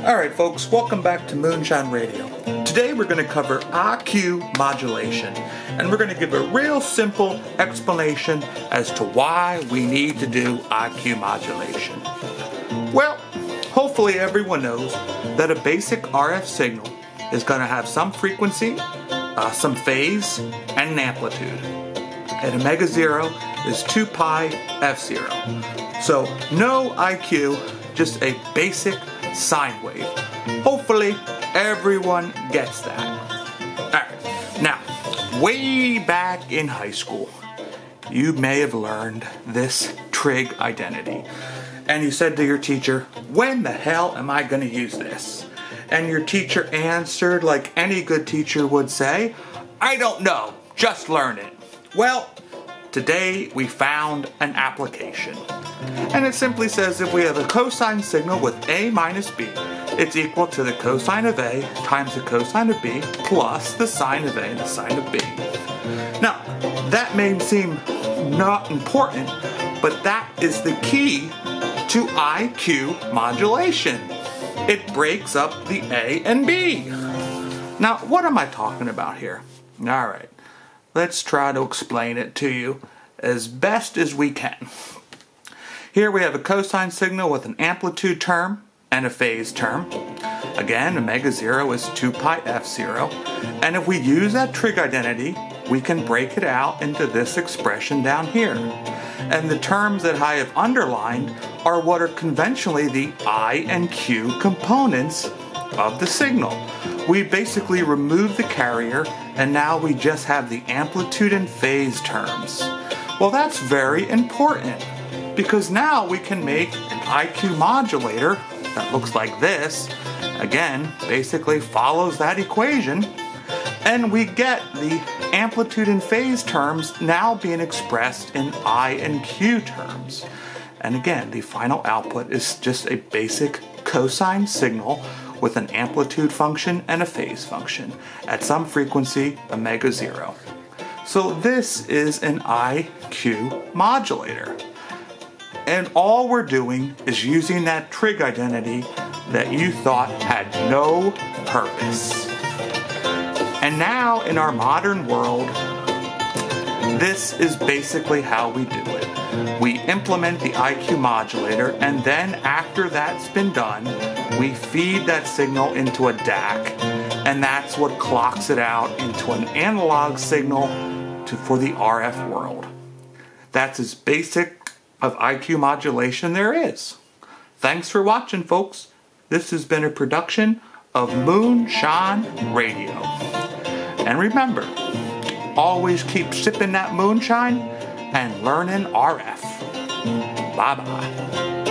Alright folks, welcome back to Moonshine Radio. Today we're going to cover IQ modulation, and we're going to give a real simple explanation as to why we need to do IQ modulation. Well, hopefully everyone knows that a basic RF signal is going to have some frequency, some phase, and an amplitude. And omega 0 is 2 pi f0. So no IQ, just a basic sine wave. Hopefully everyone gets that. Alright, now, way back in high school, you may have learned this trig identity. And you said to your teacher, when the hell am I going to use this? And your teacher answered like any good teacher would say, I don't know, just learn it. Well, today we found an application. And it simply says if we have a cosine signal with A minus B, it's equal to the cosine of A times the cosine of B plus the sine of A and the sine of B. Now, that may seem not important, but that is the key to IQ modulation. It breaks up the A and B. Now, what am I talking about here? Alright, let's try to explain it to you as best as we can. Here we have a cosine signal with an amplitude term and a phase term. Again, omega 0 is 2 pi f0. And if we use that trig identity, we can break it out into this expression down here. And the terms that I have underlined are what are conventionally the I and Q components of the signal. We basically remove the carrier, and now we just have the amplitude and phase terms. Well, that's very important, because now we can make an IQ modulator that looks like this. Again, basically follows that equation, and we get the amplitude and phase terms now being expressed in I and Q terms. And again, the final output is just a basic cosine signal with an amplitude function and a phase function at some frequency omega 0. So this is an IQ modulator. And all we're doing is using that trig identity that you thought had no purpose. And now in our modern world, this is basically how we do it. We implement the IQ modulator, and then after that's been done, we feed that signal into a DAC, and that's what clocks it out into an analog signal for the RF world. That's as basic of IQ modulation there is. Thanks for watching, folks. This has been a production of Moonshine Radio. And remember, always keep sipping that moonshine and learning RF. Bye-bye.